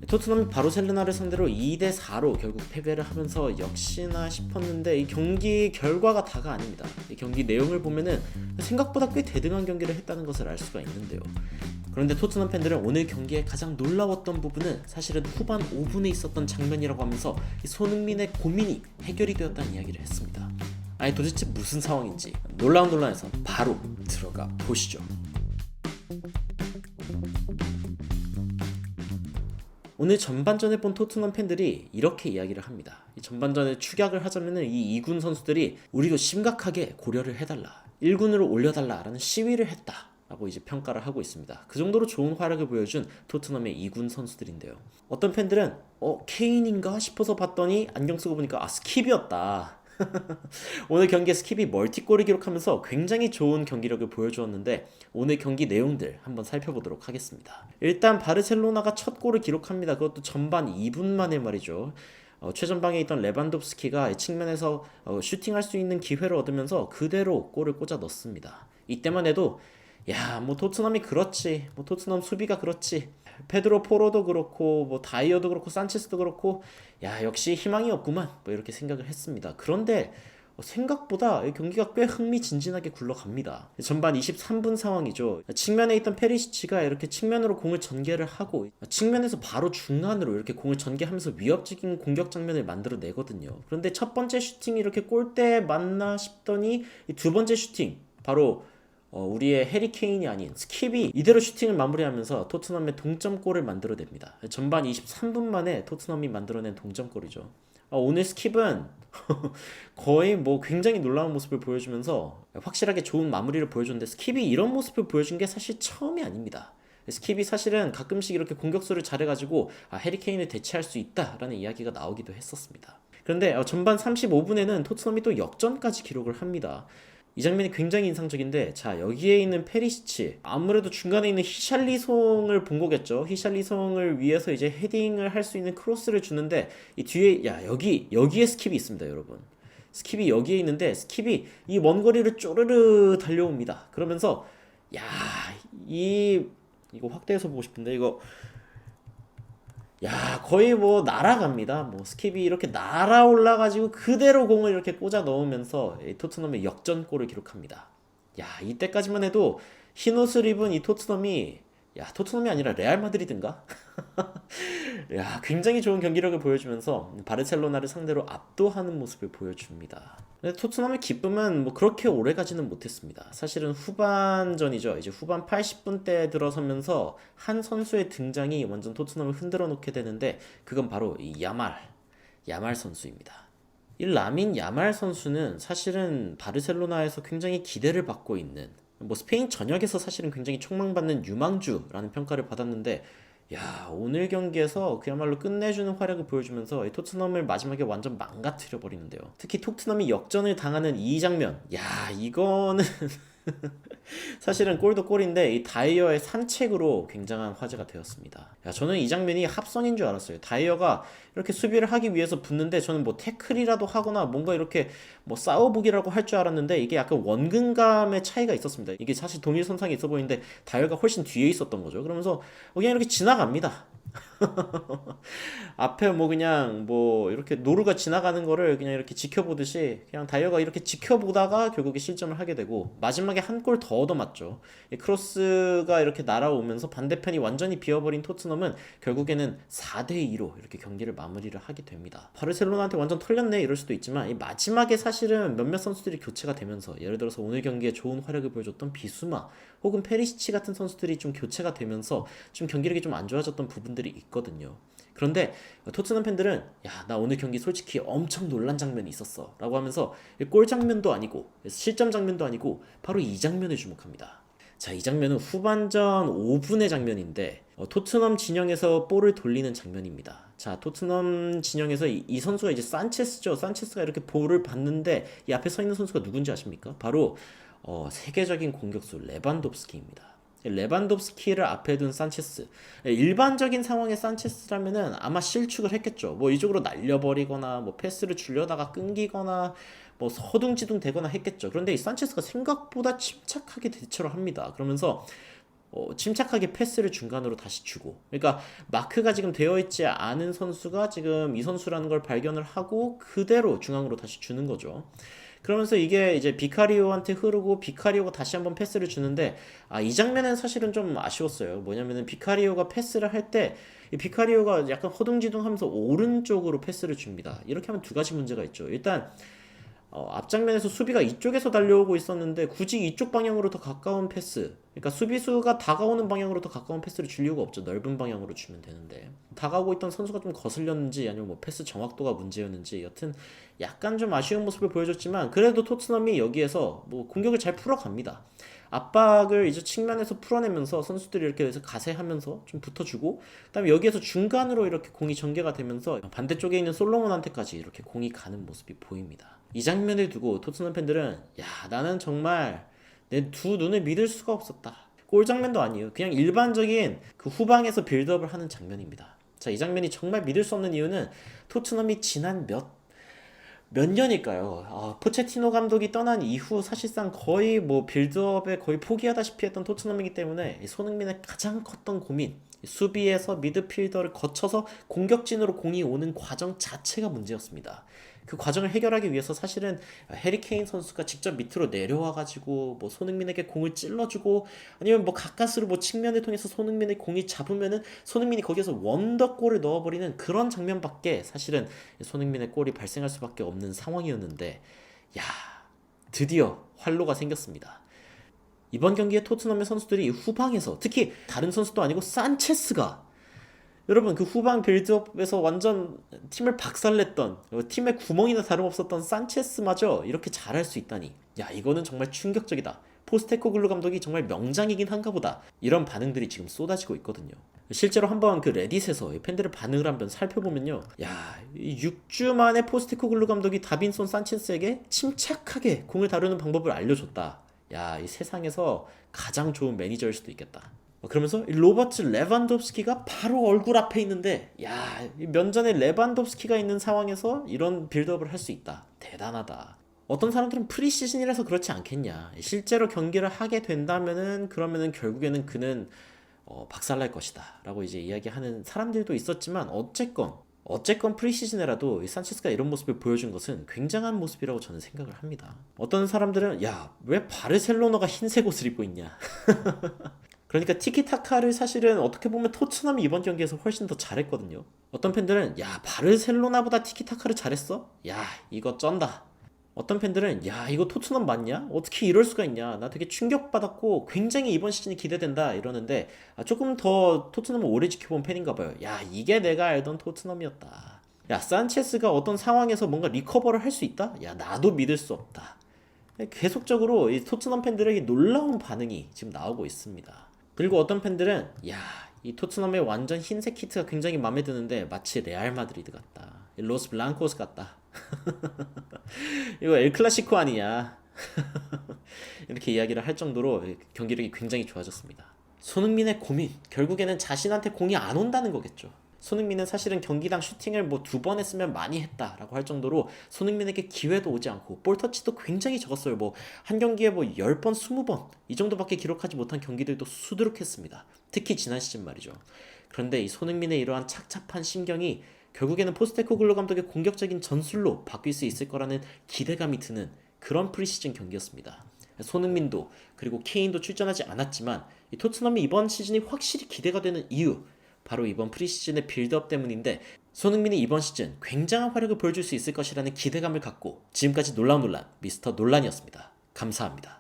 토트넘이 바르셀로나를 상대로 2대4로 결국 패배를 하면서 역시나 싶었는데 이 경기 결과가 다가 아닙니다. 이 경기 내용을 보면은 생각보다 꽤 대등한 경기를 했다는 것을 알 수가 있는데요. 그런데 토트넘 팬들은 오늘 경기에 가장 놀라웠던 부분은 사실은 후반 5분에 있었던 장면이라고 하면서 이 손흥민의 고민이 해결이 되었다는 이야기를 했습니다. 아니 도대체 무슨 상황인지 놀라운 논란에서 바로 들어가 보시죠. 오늘 전반전에 본 토트넘 팬들이 이렇게 이야기를 합니다. 이 전반전에 축약을 하자면은 이 2군 선수들이 우리도 심각하게 고려를 해달라, 1군으로 올려달라라는 시위를 했다 라고 이제 평가를 하고 있습니다. 그 정도로 좋은 활약을 보여준 토트넘의 2군 선수들인데요. 어떤 팬들은 케인인가 싶어서 봤더니 안경 쓰고 보니까 스킵이었다. 오늘 경기에 스킵이 멀티골을 기록하면서 굉장히 좋은 경기력을 보여주었는데 오늘 경기 내용들 한번 살펴보도록 하겠습니다. 일단 바르셀로나가 첫 골을 기록합니다. 그것도 전반 2분 만에 말이죠. 최전방에 있던 레반도프스키가 측면에서 슈팅할 수 있는 기회를 얻으면서 그대로 골을 꽂아 넣습니다. 이때만 해도 토트넘이 그렇지, 토트넘 수비가 그렇지, 페드로 포로도 그렇고 다이어도 그렇고 산체스도 그렇고 역시 희망이 없구만 이렇게 생각을 했습니다. 그런데 생각보다 경기가 꽤 흥미진진하게 굴러갑니다. 전반 23분 상황이죠. 측면에 있던 페리시치가 이렇게 측면으로 공을 전개를 하고 측면에서 바로 중간으로 이렇게 공을 전개하면서 위협적인 공격 장면을 만들어내거든요. 그런데 첫 번째 슈팅이 이렇게 골대에 맞나 싶더니 두 번째 슈팅 바로 우리의 해리케인이 아닌 스킵이 이대로 슈팅을 마무리하면서 토트넘의 동점골을 만들어냅니다. 전반 23분 만에 토트넘이 만들어낸 동점골이죠. 오늘 스킵은 거의 굉장히 놀라운 모습을 보여주면서 확실하게 좋은 마무리를 보여줬는데 스킵이 이런 모습을 보여준 게 사실 처음이 아닙니다. 스킵이 사실은 가끔씩 이렇게 공격수를 잘해가지고 해리케인을 대체할 수 있다라는 이야기가 나오기도 했었습니다. 그런데 전반 35분에는 토트넘이 또 역전까지 기록을 합니다. 이 장면이 굉장히 인상적인데, 자, 여기에 있는 페리시치, 아무래도 중간에 있는 히샬리송을 본 거겠죠. 히샬리송을 위해서 이제 헤딩을 할 수 있는 크로스를 주는데 이 뒤에 여기에 스킵이 있습니다, 여러분. 스킵이 여기에 있는데 스킵이 이 먼 거리를 쪼르르 달려옵니다. 그러면서 이거 확대해서 보고 싶은데 이거 거의 날아갑니다. 스킵이 이렇게 날아올라가지고 그대로 공을 이렇게 꽂아 넣으면서 토트넘의 역전골을 기록합니다. 이때까지만 해도 흰 옷을 입은 이 토트넘이 아니라 레알 마드리드인가? 굉장히 좋은 경기력을 보여주면서 바르셀로나를 상대로 압도하는 모습을 보여줍니다. 근데 토트넘의 기쁨은 그렇게 오래 가지는 못했습니다. 사실은 후반전이죠. 이제 후반 80분대에 들어서면서 한 선수의 등장이 완전 토트넘을 흔들어 놓게 되는데 그건 바로 이 야말 선수입니다. 이 라민 야말 선수는 사실은 바르셀로나에서 굉장히 기대를 받고 있는 스페인 전역에서 사실은 굉장히 촉망받는 유망주라는 평가를 받았는데 오늘 경기에서 그야말로 끝내주는 활약을 보여주면서 이 토트넘을 마지막에 완전 망가뜨려 버리는데요. 특히 토트넘이 역전을 당하는 이 장면, 이거는 사실은 골도 골인데 이 다이어의 산책으로 굉장한 화제가 되었습니다. 저는 이 장면이 합선인 줄 알았어요. 다이어가 이렇게 수비를 하기 위해서 붙는데 저는 태클이라도 하거나 뭔가 이렇게 싸워보기라고 할 줄 알았는데 이게 약간 원근감의 차이가 있었습니다. 이게 사실 동일선상에 있어 보이는데 다이어가 훨씬 뒤에 있었던 거죠. 그러면서 그냥 이렇게 지나갑니다. 앞에 그냥 이렇게 노루가 지나가는 거를 그냥 이렇게 지켜보듯이 그냥 다이어가 이렇게 지켜보다가 결국에 실점을 하게 되고 마지막에 한 골 더 얻어맞죠. 이 크로스가 이렇게 날아오면서 반대편이 완전히 비어버린 토트넘은 결국에는 4대2로 이렇게 경기를 마무리를 하게 됩니다. 바르셀로나한테 완전 털렸네 이럴 수도 있지만 이 마지막에 사실은 몇몇 선수들이 교체가 되면서 예를 들어서 오늘 경기에 좋은 활약을 보여줬던 비수마 혹은 페리시치 같은 선수들이 좀 교체가 되면서 좀 경기력이 좀 안 좋아졌던 부분들이 있거든요. 그런데 토트넘 팬들은 나 오늘 경기 솔직히 엄청 놀란 장면이 있었어 라고 하면서 골 장면도 아니고 실점 장면도 아니고 바로 이 장면에 주목합니다. 자, 이 장면은 후반전 5분의 장면인데 토트넘 진영에서 볼을 돌리는 장면입니다. 자, 토트넘 진영에서 이 선수가 이제 산체스죠. 산체스가 이렇게 볼을 받는데 이 앞에 서 있는 선수가 누군지 아십니까? 바로 세계적인 공격수 레반도프스키입니다. 레반도프스키를 앞에 둔 산체스. 일반적인 상황의 산체스라면은 아마 실축을 했겠죠. 이쪽으로 날려버리거나 패스를 주려다가 끊기거나 서둥지둥 되거나 했겠죠. 그런데 이 산체스가 생각보다 침착하게 대처를 합니다. 그러면서 침착하게 패스를 중간으로 다시 주고, 그러니까 마크가 지금 되어 있지 않은 선수가 지금 이 선수라는 걸 발견을 하고 그대로 중앙으로 다시 주는 거죠. 그러면서 이게 이제 비카리오한테 흐르고 비카리오가 다시 한번 패스를 주는데, 이 장면은 사실은 좀 아쉬웠어요. 뭐냐면은 비카리오가 패스를 할 때 비카리오가 약간 허둥지둥하면서 오른쪽으로 패스를 줍니다. 이렇게 하면 두 가지 문제가 있죠. 일단 앞장면에서 수비가 이쪽에서 달려오고 있었는데 굳이 이쪽 방향으로 더 가까운 패스, 그러니까 수비수가 다가오는 방향으로 더 가까운 패스를 줄 이유가 없죠. 넓은 방향으로 주면 되는데, 다가오고 있던 선수가 좀 거슬렸는지 아니면 뭐 패스 정확도가 문제였는지 여튼 약간 좀 아쉬운 모습을 보여줬지만, 그래도 토트넘이 여기에서 뭐 공격을 잘 풀어갑니다. 압박을 이제 측면에서 풀어내면서 선수들이 이렇게 해서 가세하면서 좀 붙어주고, 그다음에 여기에서 중간으로 이렇게 공이 전개가 되면서 반대쪽에 있는 솔로몬한테까지 이렇게 공이 가는 모습이 보입니다. 이 장면을 두고 토트넘 팬들은 야, 나는 정말 내 두 눈을 믿을 수가 없었다. 골 장면도 아니에요. 그냥 일반적인 그 후방에서 빌드업을 하는 장면입니다. 자, 이 장면이 정말 믿을 수 없는 이유는 토트넘이 지난 몇 년일까요? 포체티노 감독이 떠난 이후 사실상 거의 뭐 빌드업에 거의 포기하다시피 했던 토트넘이기 때문에 손흥민의 가장 컸던 고민, 수비에서 미드필더를 거쳐서 공격진으로 공이 오는 과정 자체가 문제였습니다. 그 과정을 해결하기 위해서 사실은 해리 케인 선수가 직접 밑으로 내려와가지고 뭐 손흥민에게 공을 찔러주고, 아니면 뭐 가까스로 뭐 측면을 통해서 손흥민의 공이 잡으면은 손흥민이 거기에서 원더골을 넣어버리는 그런 장면밖에 사실은 손흥민의 골이 발생할 수밖에 없는 상황이었는데, 야, 드디어 활로가 생겼습니다. 이번 경기에 토트넘의 선수들이 후방에서, 특히 다른 선수도 아니고 산체스가, 여러분 그 후방 빌드업에서 완전 팀을 박살냈던, 팀의 구멍이나 다름없었던 산체스마저 이렇게 잘할 수 있다니, 야, 이거는 정말 충격적이다. 포스테코글루 감독이 정말 명장이긴 한가 보다. 이런 반응들이 지금 쏟아지고 있거든요. 실제로 한번 그 레딧에서 팬들의 반응을 한번 살펴보면요, 야, 6주 만에 포스테코글루 감독이 다빈손 산체스에게 침착하게 공을 다루는 방법을 알려줬다. 야, 이 세상에서 가장 좋은 매니저일 수도 있겠다. 그러면서 로버트 레반도프스키가 바로 얼굴 앞에 있는데, 야, 면전에 레반도프스키가 있는 상황에서 이런 빌드업을 할 수 있다. 대단하다. 어떤 사람들은 프리시즌이라서 그렇지 않겠냐, 실제로 경기를 하게 된다면은 그러면은 결국에는 그는 박살날 것이다 라고 이제 이야기하는 사람들도 있었지만, 어쨌건 프리시즌에라도 이 산체스가 이런 모습을 보여준 것은 굉장한 모습이라고 저는 생각을 합니다. 어떤 사람들은 야, 왜 바르셀로나가 흰색 옷을 입고 있냐 그러니까 티키타카를 사실은 어떻게 보면 토트넘이 이번 경기에서 훨씬 더 잘했거든요. 어떤 팬들은 야, 바르셀로나보다 티키타카를 잘했어? 야, 이거 쩐다. 어떤 팬들은 야, 이거 토트넘 맞냐? 어떻게 이럴 수가 있냐? 나 되게 충격받았고 굉장히 이번 시즌이 기대된다 이러는데, 조금 더 토트넘을 오래 지켜본 팬인가 봐요. 야, 이게 내가 알던 토트넘이었다. 야, 산체스가 어떤 상황에서 뭔가 리커버를 할 수 있다? 야, 나도 믿을 수 없다. 계속적으로 이 토트넘 팬들에게 놀라운 반응이 지금 나오고 있습니다. 그리고 어떤 팬들은 야, 이 토트넘의 완전 흰색 키트가 굉장히 마음에 드는데 마치 레알 마드리드 같다. 로스 블랑코스 같다. 이거 엘 클라시코 아니냐. 이렇게 이야기를 할 정도로 경기력이 굉장히 좋아졌습니다. 손흥민의 고민, 결국에는 자신한테 공이 안 온다는 거겠죠. 손흥민은 사실은 경기당 슈팅을 뭐 2번 했으면 많이 했다라고 할 정도로 손흥민에게 기회도 오지 않고 볼 터치도 굉장히 적었어요. 뭐 한 경기에 뭐 10번, 20번 이 정도밖에 기록하지 못한 경기들도 수두룩했습니다. 특히 지난 시즌 말이죠. 그런데 이 손흥민의 이러한 착잡한 심경이 결국에는 포스테코글루 감독의 공격적인 전술로 바뀔 수 있을 거라는 기대감이 드는 그런 프리시즌 경기였습니다. 손흥민도 그리고 케인도 출전하지 않았지만 이 토트넘이 이번 시즌이 확실히 기대가 되는 이유, 바로 이번 프리시즌의 빌드업 때문인데, 손흥민이 이번 시즌 굉장한 활약을 보여줄 수 있을 것이라는 기대감을 갖고 지금까지 놀라운 논란 미스터 논란이었습니다. 감사합니다.